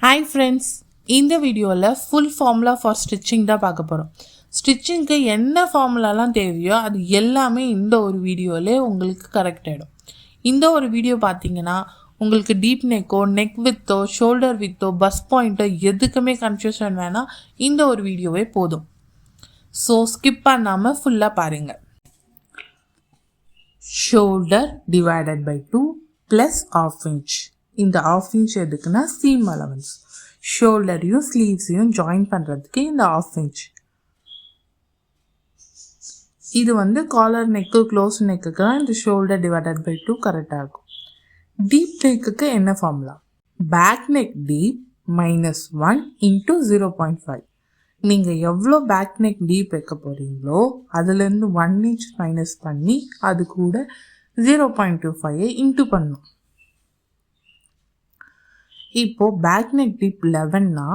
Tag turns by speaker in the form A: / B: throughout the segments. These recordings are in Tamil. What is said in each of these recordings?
A: Hi friends, இந்த வீடியோவில் ஃபுல் ஃபார்முலா ஃபார் ஸ்டிச்சிங் தான் பார்க்க போகிறோம். ஸ்டிச்சிங்க்கு என்ன ஃபார்முலாலாம் தேவையோ அது எல்லாமே இந்த ஒரு வீடியோவிலே உங்களுக்கு கரெக்ட் ஆகிடும். இந்த ஒரு வீடியோ பார்த்தீங்கன்னா உங்களுக்கு டீப் நெக்கோ, நெக் வித்தோ, ஷோல்டர் வித்தோ, பஸ் பாயிண்ட்டோ எதுக்குமே கன்ஃபியூஷன் வேணாம், இந்த ஒரு வீடியோவே போதும். ஸோ ஸ்கிப் பண்ணாமல் ஃபுல்லாக பாருங்கள். Shoulder divided by 2 plus ½ inch. இந்த ½ inch எதுக்குன்னா சீம் அலவன்ஸ். ஷோல்டரையும் ஸ்லீவ்ஸையும் ஜாயின் பண்ணுறதுக்கு இந்த ½ inch. இது காலர் நெக்கு, க்ளோஸ் நெக்குக்கு தான் இந்த ஷோல்டர் டிவைடட் பை 2 கரெக்டாக இருக்கும். டீப் நெக்குக்கு என்ன ஃபார்முலா? Back neck deep -1 × 0.5. நீங்கள் எவ்வளோ பேக் நெக் டீப் வைக்க போகிறீங்களோ அதுலேருந்து 1 inch மைனஸ் பண்ணி அது கூட 0.25 இன்ட்டு பண்ணணும். இப்போது பேக் நெக் டீப் 11னா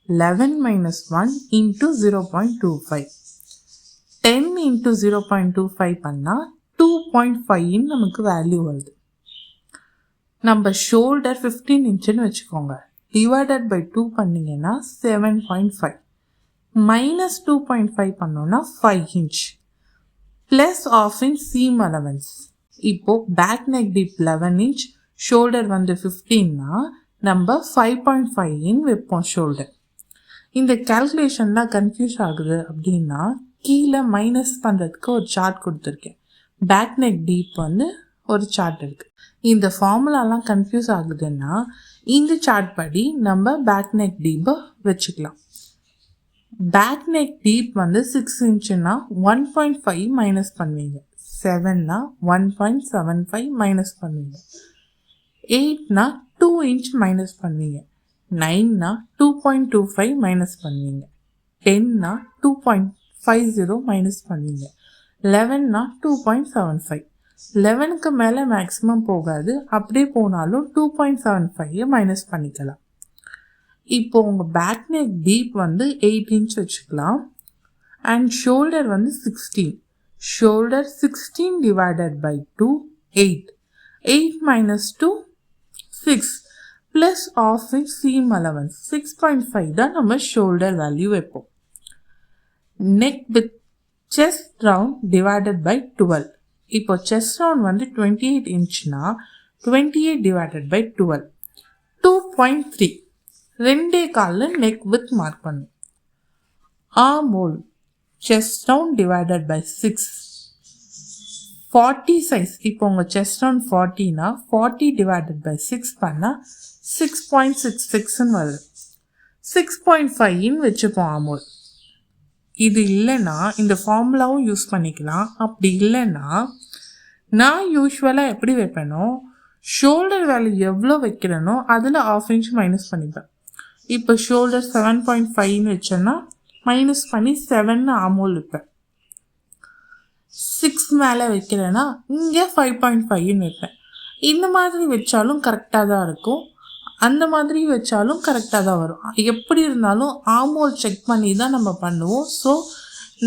A: 11 - 1 × 0.25. 10 × 0.25 பண்ணால் 2.5 நமக்கு வேல்யூ வருது. நம்ம ஷோல்டர் 15 inchன்னு வச்சுக்கோங்க. டிவைடட் பை 2 பண்ணிங்கன்னா 7.5. மைனஸ் 2.5 பண்ணோன்னா 5 inch plus ½ inch seam allowance. இப்போது back neck deep 11 inch, shoulder 15னா நம்ம 5.5 வைப்போம் ஷோல்டர். இந்த கேல்குலேஷன்லாம் கன்ஃபியூஸ் ஆகுது அப்படின்னா கீழே மைனஸ் பண்ணுறதுக்கு ஒரு சார்ட் கொடுத்துருக்கேன். பேக் நெக் டீப் ஒரு சார்ட் இருக்குது. இந்த ஃபார்முலாலாம் கன்ஃபியூஸ் ஆகுதுன்னா இந்த சார்ட் படி நம்ம பேக் நெக் டீப்பை வச்சுக்கலாம். பேக் நெக் டீப் 6 inchனா 1.5 மைனஸ் பண்ணுவீங்க. 7னா 1.75 மைனஸ் பண்ணுவீங்க. 8னா 2 inch மைனஸ் பண்ணுவீங்க. 9னா 2.25 மைனஸ் பண்ணுவீங்க. 10னா 2.50 மைனஸ் பண்ணுவீங்க. 11னா 2.75. 11க்கு மேலே மேக்ஸிமம் போகாது, அப்படியே போனாலும் 2.75 மைனஸ் பண்ணிக்கலாம். இப்போ உங்கள் பேக் நெக் டீப் 8 inch வச்சுக்கலாம். And shoulder 16. Shoulder 16 divided by 2 8. 8 minus 2 6 plus ½ inch seam allowance 6.5 தான் நம்ம ஷோல்டர் வேல்யூ வைப்போம். Neck width chest round divided by 12. இப்போ செஸ்ட் ரவுண்ட் 28 inchனா 28 divided by 12 2.3. 2.25 neck width mark பண்ணும். Armhole chest round divided by 6. 40 size. இப்போ உங்கள் செஸ்ட் ரவுண்ட் 40னா 40 டிவைடட் பை 6 பண்ணால் 6.66ன்னு வருது. 6.5 வச்சுப்போம் ஆர்ம் ஹோல். இது இல்லைன்னா இந்த ஃபார்முலாவும் யூஸ் பண்ணிக்கலாம். அப்படி இல்லைன்னா நான் யூஸ்வலாக எப்படி வைப்பேனோ ஷோல்டர் வேல்யூ எவ்வளோ வைக்கிறேனோ அதில் ½ inch மைனஸ் பண்ணிப்பேன். இப்போ ஷோல்டர் 7.5 வச்சேன்னா மைனஸ் பண்ணி 7ன்னு ஆர்ம் ஹோல் வைப்பேன். 6 மேலே வைக்கிறேன்னா இங்கே 5.5 வைப்பேன். இந்த மாதிரி வச்சாலும் கரெக்டாக தான் இருக்கும், அந்த மாதிரி வச்சாலும் கரெக்டாக தான் வரும். எப்படி இருந்தாலும் ஆர்ம் ஹோல் செக் பண்ணி தான் நம்ம பண்ணுவோம். ஸோ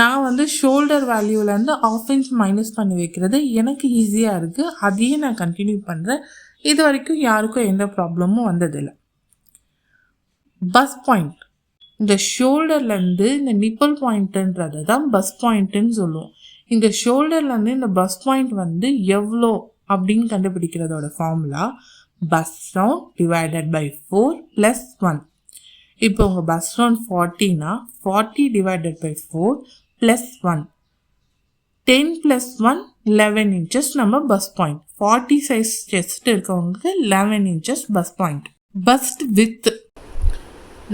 A: நான் ஷோல்டர் வேல்யூலேருந்து ½ inch மைனஸ் பண்ணி வைக்கிறது எனக்கு ஈஸியாக இருக்குது. அதையே நான் கண்டினியூ பண்ணுறேன். இது வரைக்கும் யாருக்கும் எந்த ப்ராப்ளமும் வந்ததில்லை. பஸ் பாயிண்ட், இந்த ஷோல்டர்லேருந்து இந்த நிப்பல் பாயிண்ட்டுன்றது தான் பஸ் பாயிண்ட்டுன்னு சொல்லுவோம். இந்த ஷோல்டர்லேருந்து இந்த பஸ் பாயிண்ட் எவ்வளோ அப்படின்னு கண்டுபிடிக்கிறதோட formula bust round divided by 4 plus 1. இப்போ உங்கள் பஸ் ரவுண்ட் 40னா 40 டிவைடட் பை 4 ப்ளஸ் 1. 10 + 1 11 inches நம்ம பஸ் பாயிண்ட். 40 சைஸ் செஸ்ட் இருக்கவங்களுக்கு 11 inches bust point. Bust width,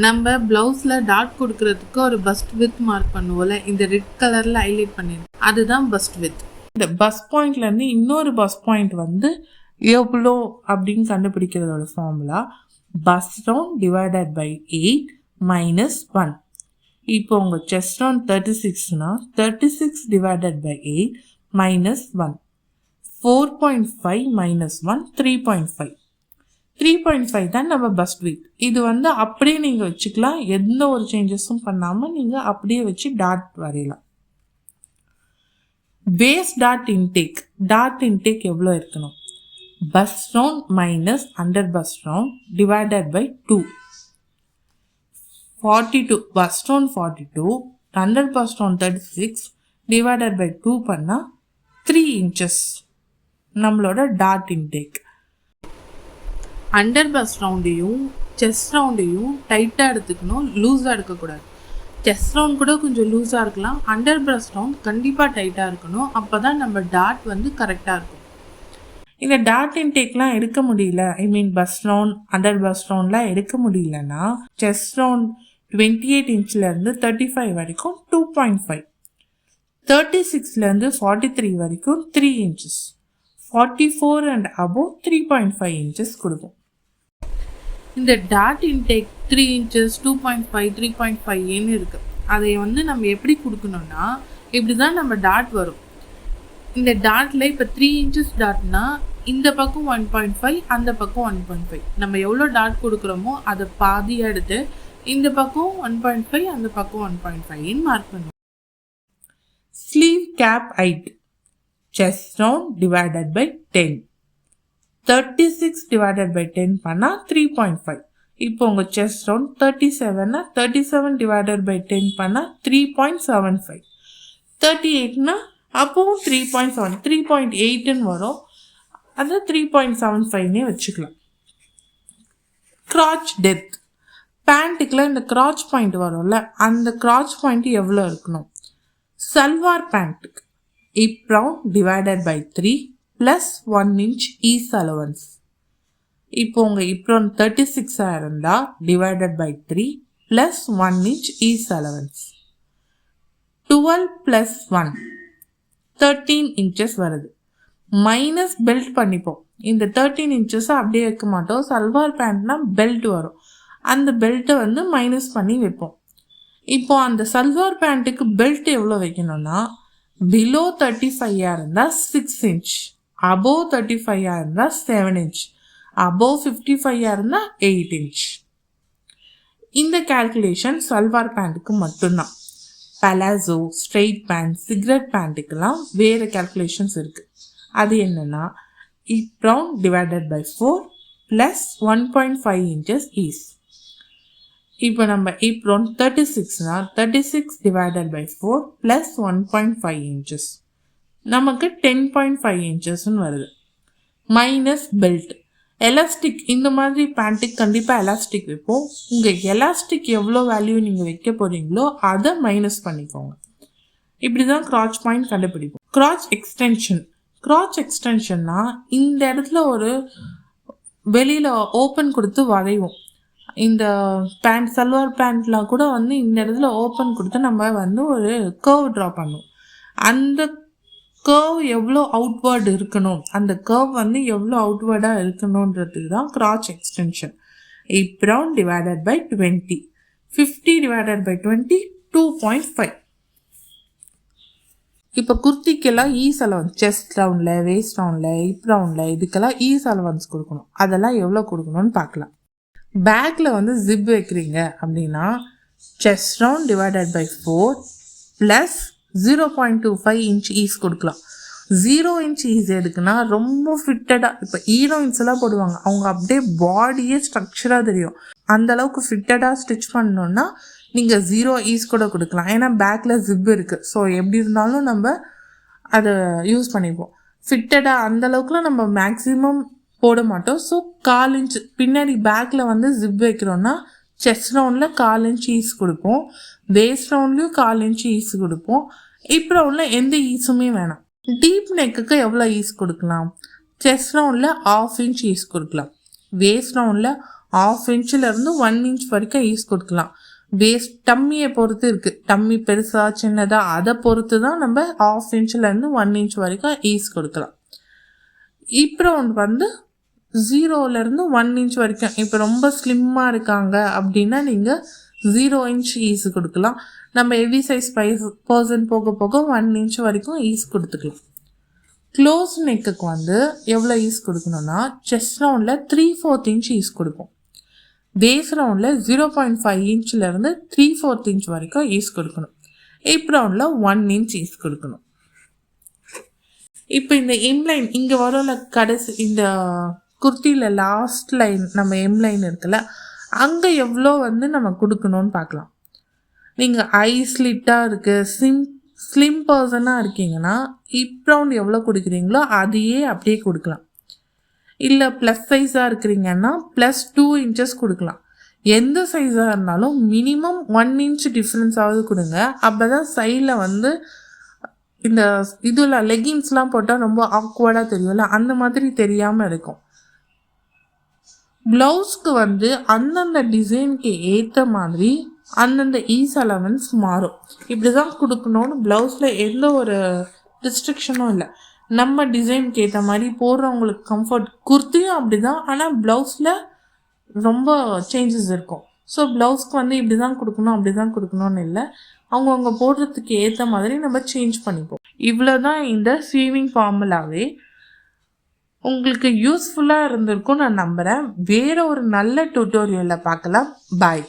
A: நம்ம ப்ளவுஸில் டாட் கொடுக்கறதுக்கு ஒரு பஸ்ட் வித் மார்க் பண்ணுவோம்ல, இந்த ரெட் கலரில் ஹைலைட் பண்ணிடுறோம், அதுதான் பஸ்ட் வித். இந்த பஸ் பாயிண்ட்லேருந்து இன்னொரு பஸ் பாயிண்ட் எவ்வளோ அப்படின்னு கண்டுபிடிக்கிறதோட formula bust round divided by 8 minus 1. இப்போ உங்கள் செஸ்ட் ரவுண்ட் 36னா 36 டிவைடட் பை 8 மைனஸ் 1. 4.5 மைனஸ் 1 3.5. 3.5 தான் நம்ம பஸ்ட் வித். இது அப்படியே நீங்கள் வச்சுக்கலாம், எந்த ஒரு சேஞ்சஸும் பண்ணாமல் நீங்கள் அப்படியே வச்சு டாட் வரையலாம். பேஸ் டாட் இன்டேக் எவ்வளோ இருக்கணும்? bus round minus under bus round divided by 2. 42 bust round 42 100 bust round 36 divided by 2 பண்ணா 3 inches நம்மளோட டாட் இன்டேக். அண்டர் பஸ்ட் ரவுண்டையும் செஸ்ட் ரவுண்டையும் டைட்டாக எடுத்துக்கணும், லூஸாக எடுக்கக்கூடாது. செஸ்ட் ரவுண்ட் கூட கொஞ்சம் லூஸாக இருக்கலாம், அண்டர் பிரஸ்ட் ரவுண்ட் கண்டிப்பாக டைட்டாக இருக்கணும். அப்போ தான் நம்ம டாட் வந்து கரெக்டாக இருக்கும். இந்த டாட் இன்டேக்லாம் எடுக்க முடியல, ஐ மீன் பஸ்ட் ரவுண்ட் அண்டர் பஸ்ட் ரவுண்ட்லாம் எடுக்க முடியலன்னா செஸ்ட் ரவுண்ட் 28 இன்ச்லேருந்து 35 வரைக்கும் 2.5, 36லேருந்து 43 வரைக்கும் 3 inches, 44 and above 3.5 inches கொடுக்கும். இந்த டாட் இன்டேக் 3 inches 2.5 3.5 இருக்குது. அதை வந்து நம்ம எப்படி கொடுக்கணும்னா இப்படி தான் நம்ம டாட் வரும். இந்த டாட்டில் இப்போ 3 inches டாட்னா இந்த பக்கம் 1.5 அந்த பக்கம் 1.5. நம்ம எவ்வளோ டாட் கொடுக்குறோமோ அதை பாதியாக எடுத்து இந்த பக்கம் 1.5 அந்த பக்கம் 1.5 மார்க் பண்ணுவோம். Sleeve cap height chest round divided by 10, 36 divided by 10 பண்ணா 3.5. இப்போ உங்க chest round 37னா 37 divided by 10 பண்ணா 3.75, 38னா அப்பவும் 3.7 3.8ன்னு வரும். அது 3.75 வச்சுக்கலாம். crotch depth பேண்ட்டுக்குள்ள இந்த crotch பாயிண்ட் வரும்ல, அந்த crotch பாயிண்ட் எவ்வளோ இருக்கணும்? Salwar பேண்ட்டுக்கு hip round divided by 3 plus 1 inch ease allowance. இப்போ உங்க hip round 36 இருந்தால் divided by 3 plus 1 inch ease allowance. 12 plus 1 13 inches வருது. மைனஸ் பெல்ட் பண்ணிப்போம். இந்த 13 inches அப்படியே வைக்க மாட்டோம். சல்வார் பேண்ட்னா பெல்ட் வரும், அந்த பெல்ட்டை வந்து மைனஸ் பண்ணி வைப்போம். இப்போ அந்த சல்வார் பேண்ட்டுக்கு பெல்ட் எவ்வளோ வைக்கணும்னா below 35 இருந்தால் 6 inch, above 35 இருந்தால் 7 inch, above 55 இருந்தால் 8 inch. இந்த கால்குலேஷன் சல்வார் பேண்ட்டுக்கு மட்டும்தான். பலாசோ, ஸ்ட்ரெயிட் பேண்ட், சிகரெட் பேண்ட்டுக்கெல்லாம் வேறு கால்குலேஷன்ஸ் இருக்குது. அது என்னென்னா hip round divided by 4 plus 1.5 inches ease. இப்போ நம்ம hip round 36னா 36 divided by 4 plus 1.5 inches நமக்கு 10.5 inchesன்னு வருது. Minus belt. எலாஸ்டிக் இந்த மாதிரி பேண்ட்டுக்கு கண்டிப்பாக எலாஸ்டிக் வைப்போம். உங்கள் எலாஸ்டிக் எவ்வளோ வேல்யூ நீங்கள் வைக்க போகிறீங்களோ அதை மைனஸ் பண்ணிக்கோங்க. இப்படி தான் கிராச் பாயிண்ட் கண்டுபிடிப்போம். கிராச் எக்ஸ்டென்ஷன்னா இந்த இடத்துல ஒரு வெளியில் ஓப்பன் கொடுத்து வரைவோம். இந்த பேண்ட் சல்வார் பேண்ட்லாம் கூட வந்து இந்த இடத்துல ஓப்பன் கொடுத்து நம்ம வந்து ஒரு கர்வ் ட்ரா பண்ணுவோம். அந்த கர்வ் எவ்வளோ அவுட்வேர்டு இருக்கணும், அந்த கர்வ் வந்து எவ்வளோ அவுட்வேர்டாக இருக்கணுன்றதுக்கு தான் கிராச் extension. hip round divided by 20, 50 divided by 20 2.5. இப்போ குர்த்திக்கெல்லாம் ஈஸ் அலவன்ஸ், செஸ்ட் ரவுண்டில், வேஸ்ட் ரவுண்டில், ஹிப் ரவுண்டில் இதுக்கெல்லாம் ஈஸ் அலவன்ஸ் கொடுக்கணும். அதெல்லாம் எவ்வளோ கொடுக்கணும்னு பார்க்கலாம். பேக்கில் வந்து ஜிப் வைக்கிறீங்க அப்படின்னா chest round divided by 4 plus 0.25 inch ease கொடுக்கலாம். 0 inch ஈஸ் எதுக்குன்னா ரொம்ப ஃபிட்டடாக, இப்போ ஹீரோயின்ஸ் எல்லாம் போடுவாங்க, அவங்க அப்படியே பாடியே ஸ்ட்ரக்சராக தெரியும். அந்தளவுக்கு ஃபிட்டடாக ஸ்டிச் பண்ணணுன்னா நீங்கள் 0 ஈஸ் கூட கொடுக்கலாம். ஏன்னா பேக்கில் ஜிப் இருக்குது, ஸோ எப்படி இருந்தாலும் நம்ம அதை யூஸ் பண்ணிப்போம். ஃபிட்டடாக அந்தளவுக்குலாம் நம்ம மேக்ஸிமம் போட மாட்டோம். ஸோ 1/4 inch பின்னாடி பேக்கில் வந்து ஜிப் வைக்கிறோன்னா செஸ்ட் ரவுண்டில் 1/4 inch ஈஸ் கொடுப்போம், வேஸ்ட் ரவுண்ட்லேயும் 1/4 inch ஈஸ் கொடுப்போம். ஹிப் ரவுண்டில் எந்த ஈஸுமே வேணாம். டீப் நெக்குக்கு எவ்வளோ ஈஸ் கொடுக்கலாம்? செஸ்ட் ரவுண்டில் 1/2 inch ஈஸ் கொடுக்கலாம், வேஸ்ட் ரவுண்டில் 1/2 inchலேருந்து 1 inch வரைக்கும் ஈஸ் கொடுக்கலாம். வேஸ்ட் டம்மியை பொறுத்து இருக்குது, டம்மி பெருசாக சின்னதாக அதை பொறுத்து தான் நம்ம 1/2 inchலேருந்து 1 inch வரைக்கும் ஈஸ் கொடுக்கலாம். ஹிப் ரவுண்ட் வந்து 0லேருந்து 1 inch வரைக்கும். இப்போ ரொம்ப ஸ்லிம்மாக இருக்காங்க அப்படின்னா நீங்கள் 0 inch ஈஸ் கொடுக்கலாம். நம்ம ஹெவி சைஸ் பர்சன் போக போக 1 inch வரைக்கும் ஈஸ் கொடுத்துக்கலாம். க்ளோஸ் நெக்குக்கு வந்து எவ்வளோ ஈஸ் கொடுக்கணும்னா செஸ்ட் ரவுண்டில் 3/4 inch ஈஸ் கொடுப்போம், வேஸ்ட் ரவுண்டில் 0.5 inchலேருந்து 3/4 inch வரைக்கும் ஈஸ் கொடுக்கணும், ஹிப் ரவுண்டில் 1 inch ஈஸ் கொடுக்கணும். இப்போ இந்த எம்லைன் இங்கே வரோம்ல, கடைசி இந்த குர்த்தியில் லாஸ்ட் லைன் நம்ம எம்லைன் இருக்குல்ல, அங்கே எவ்வளோ வந்து நம்ம கொடுக்கணும்னு பார்க்கலாம். நீங்கள் ஐஸ்லிட்டாக இருக்குது, ஸ்லிம் பர்சனாக இருக்கீங்கன்னா ஹிப் ரவுண்ட் எவ்வளோ கொடுக்குறீங்களோ அதையே அப்படியே கொடுக்கலாம். இல்லை ப்ளஸ் சைஸாக இருக்கிறீங்கன்னா +2 inches கொடுக்கலாம். எந்த சைஸாக இருந்தாலும் மினிமம் 1 inch டிஃப்ரென்ஸாவது கொடுங்க. அப்போ தான் சைடில் வந்து இந்த இதில் லெகின்ஸ்லாம் போட்டால் ரொம்ப ஆக்வர்டாக தெரியும்ல, அந்த மாதிரி தெரியாமல் இருக்கும். ப்ளவுஸ்க்கு வந்து அந்தந்த டிசைனுக்கு ஏற்ற மாதிரி அந்தந்த ஈஸ் அலவன்ஸ் மாறும். இப்படி தான் கொடுக்கணும்னு ப்ளவுஸில் எந்த ஒரு ரெஸ்ட்ரிக்ஷனும் இல்லை. நம்ம டிசைனுக்கு ஏற்ற மாதிரி போடுறவங்களுக்கு கம்ஃபர்ட். குர்த்தியும் அப்படி தான், ஆனால் ப்ளவுஸில் ரொம்ப சேஞ்சஸ் இருக்கும். ஸோ ப்ளவுஸ்க்கு வந்து இப்படி தான் கொடுக்கணும் அப்படி தான் கொடுக்கணும்னு இல்லை, அவங்கவுங்க போடுறதுக்கு ஏற்ற மாதிரி நம்ம சேஞ்ச் பண்ணிப்போம். இவ்வளோ தான் இந்த சீவிங் ஃபார்முலாவே. உங்களுக்கு யூஸ்ஃபுல்லாக இருந்திருக்கும் நான் நம்புகிறேன். வேறு ஒரு நல்ல டியூட்டோரியலில் பார்க்கலாம். பாய்.